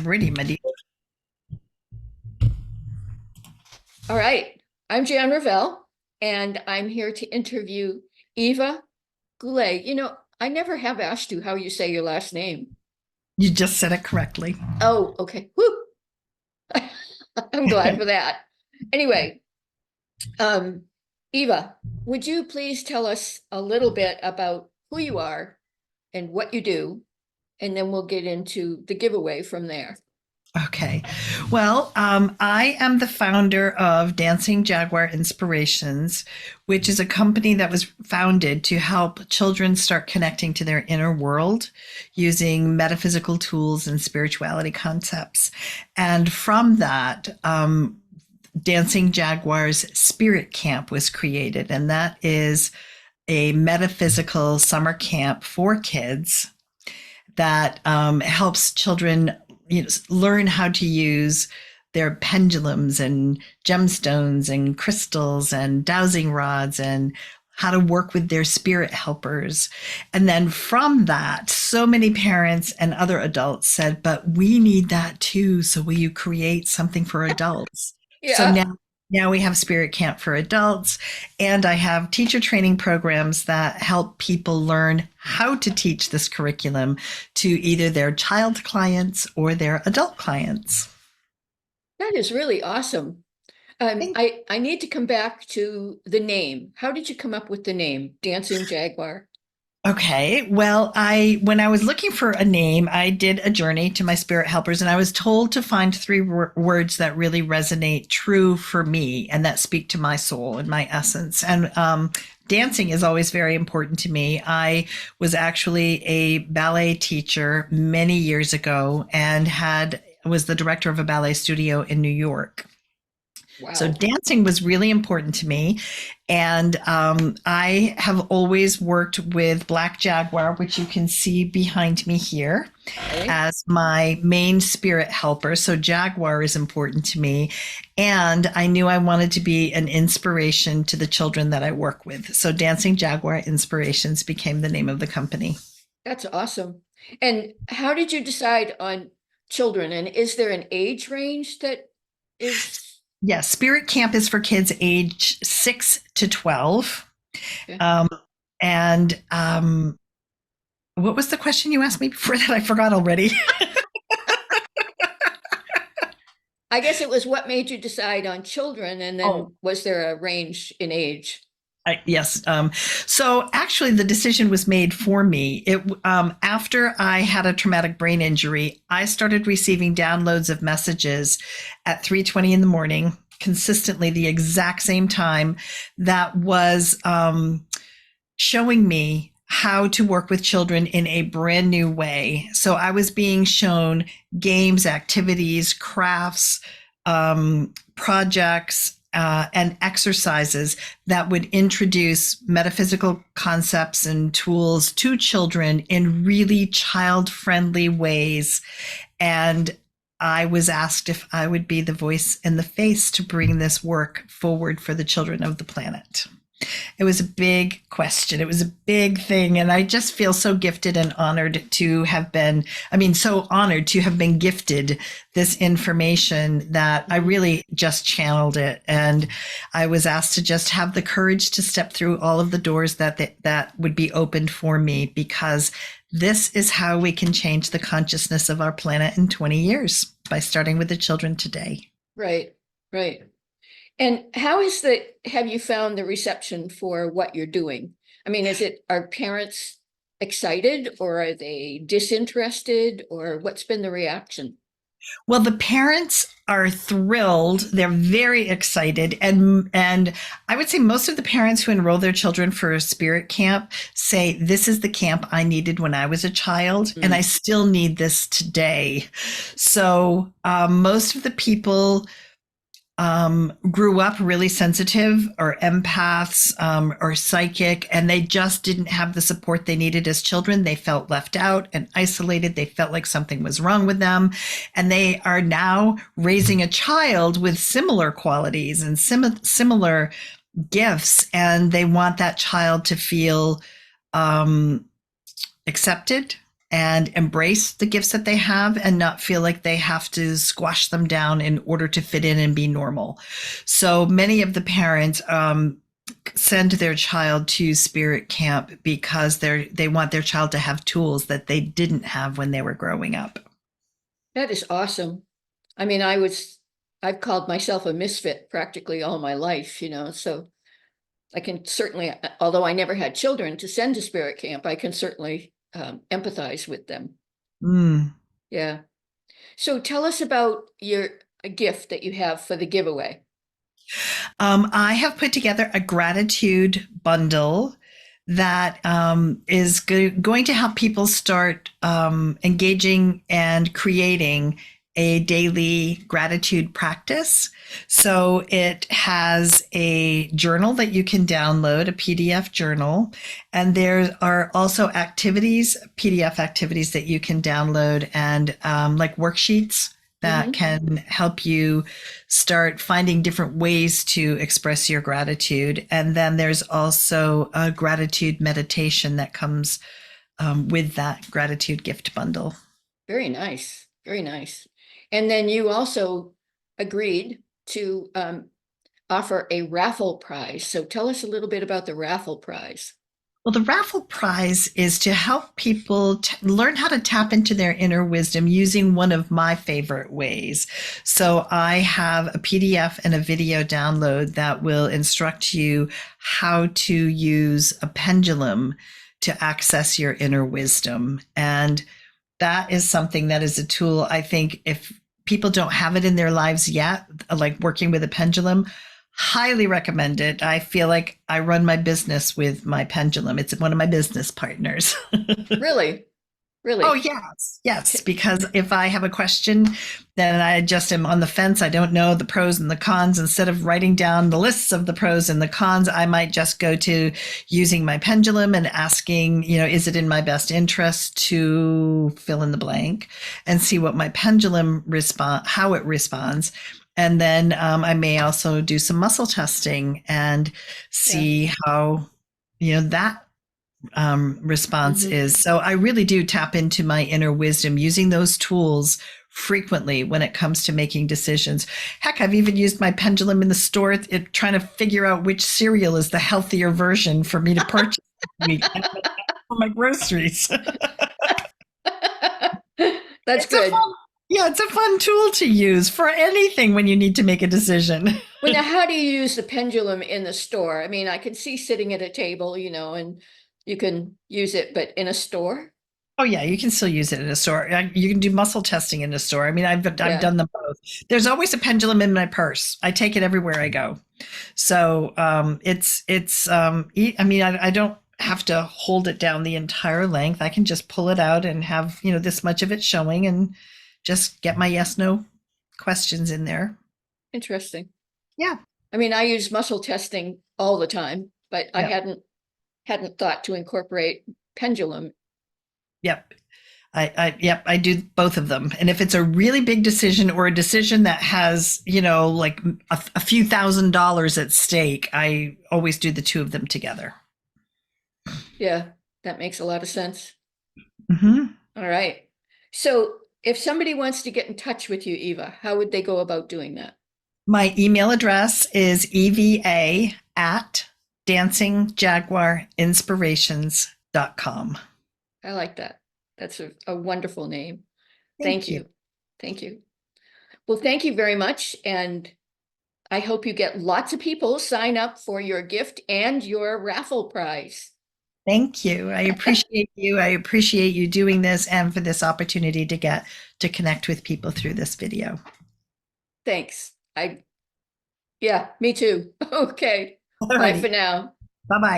Alrighty, Medina. All right. I'm Jan Ravel, and I'm here to interview Eva Goulette. I never have asked you how you say your last name. You just said it correctly. Oh, okay. Woo. I'm glad for that. Anyway, um, Eva, would you please tell us a little bit about who you are and what you do, and then we'll get into the giveaway from there. Okay. Well, I am the founder of Dancing Jaguar Inspirations, which is a company that was founded to help children start connecting to their inner world using metaphysical tools and spirituality concepts. And from that, Dancing Jaguars Spirit Camp was created, and that is a metaphysical summer camp for kids that helps children learn how to use their pendulums and gemstones and crystals and dowsing rods and how to work with their spirit helpers. And then from that, so many parents and other adults said, but we need that too. So will you create something for adults? So Yeah, now we have Spirit Camp for adults, and I have teacher training programs that help people learn how to teach this curriculum to either their child clients or their adult clients. that is really awesome. I need to come back to the name. How did you come up with the name Dancing Jaguar? Okay. Well, I when I was looking for a name, I did a journey to my spirit helpers, and I was told to find three words that really resonate true for me and that speak to my soul and my essence. And dancing is always very important to me. I was actually a ballet teacher many years ago and had was the director of a ballet studio in New York. So Wow. dancing was really important to me. And I have always worked with Black Jaguar, which you can see behind me here, Okay. as my main spirit helper. So Jaguar is important to me. And I knew I wanted to be an inspiration to the children that I work with. So Dancing Jaguar Inspirations became the name of the company. That's awesome. And how did you decide on children? And is there an age range that is? Yes, Spirit Camp is for kids age 6 to 12. Yeah. Um, and what was the question you asked me before that? I forgot already. I guess it was what made you decide on children, and Oh, then was there a range in age? yes. So actually, the decision was made for me. After I had a traumatic brain injury, I started receiving downloads of messages at 3:20 in the morning, consistently the exact same time. That was showing me how to work with children in a brand new way. So I was being shown games, activities, crafts, projects, and exercises that would introduce metaphysical concepts and tools to children in really child friendly ways. And I was asked if I would be the voice and the face to bring this work forward for the children of the planet. It was a big question. It was a big thing. And I just feel so gifted and honored to have been, so honored to have been gifted this information that I really just channeled it. And I was asked to just have the courage to step through all of the doors that would be opened for me, because this is how we can change the consciousness of our planet in 20 years by starting with the children today. Right, right. And have you found the reception for what you're doing? I mean, are parents excited or are they disinterested, or what's been the reaction? Well, the parents are thrilled. They're very excited. And I would say most of the parents who enroll their children for a spirit camp say, this is the camp I needed when I was a child, and I Mm. still need this today. So most of the people grew up really sensitive or empaths or psychic, and they just didn't have the support they needed as children. They felt left out and isolated. They felt like something was wrong with them. And they are now raising a child with similar qualities and similar gifts. And they want that child to feel accepted, and embrace the gifts that they have and not feel like they have to squash them down in order to fit in and be normal. So many of the parents send their child to spirit camp because they want their child to have tools that they didn't have when they were growing up. That is awesome. I mean, I've called myself a misfit practically all my life, so I can certainly, although I never had children to send to spirit camp, I can certainly empathize with them. Mm. Yeah. So tell us about your a gift that you have for the giveaway. I have put together a gratitude bundle that is going to help people start engaging and creating a daily gratitude practice. So it has a journal that you can download, a PDF journal, and there are also activities, PDF activities that you can download, and like worksheets that can help you start finding different ways to express your gratitude. And then there's also a gratitude meditation that comes with that gratitude gift bundle. Very nice. Very nice. And then you also agreed to offer a raffle prize. So tell us a little bit about the raffle prize. Well, the raffle prize is to help people learn how to tap into their inner wisdom using one of my favorite ways. So I have a PDF and a video download that will instruct you how to use a pendulum to access your inner wisdom. And that is something that is a tool. I think if people don't have it in their lives yet, like working with a pendulum, highly recommend it. I feel like I run my business with my pendulum. It's one of my business partners. Really? Oh, Really? yes. Yes. Because if I have a question, then I just am on the fence. I don't know the pros and the cons. Instead of writing down the lists of the pros and the cons, I might just go to using my pendulum and asking, is it in my best interest to fill in the blank and see what my pendulum how it responds. And then I may also do some muscle testing and see how, that response is. So I really do tap into my inner wisdom using those tools frequently when it comes to making decisions. Heck, I've even used my pendulum in the store trying to figure out which cereal is the healthier version for me to purchase this week for my groceries. That's It's a good. fun, yeah, it's a fun tool to use for anything when you need to make a decision. Well, now, how do you use the pendulum in the store? I mean, I can see sitting at a table, and you can use it, but in a store? Oh yeah, you can still use it in a store. You can do muscle testing in a store. I mean, I've Yeah, done them both. There's always a pendulum in my purse. I take it everywhere I go. So I mean, I don't have to hold it down the entire length. I can just pull it out and have this much of it showing, and just get my yes no questions in there. interesting. Yeah, I mean, I use muscle testing all the time, but I yeah, hadn't thought to incorporate pendulum. yep. Yep, I do both of them. And if it's a really big decision or a decision that has, like a few $1,000s at stake, I always do the two of them together. Yeah, that makes a lot of sense. Mm-hmm. All right. So if somebody wants to get in touch with you, Eva, how would they go about doing that? My email address is eva@dancingjaguarinspirations.com. I like that. That's a wonderful name. Thank Thank you. you. Thank you. Well, thank you very much. And I hope you get lots of people sign up for your gift and your raffle prize. Thank you. I appreciate you. I appreciate you doing this and for this opportunity to get to connect with people through this video. Thanks. Yeah, me too. Okay. Bye for Alrighty. now. Bye bye.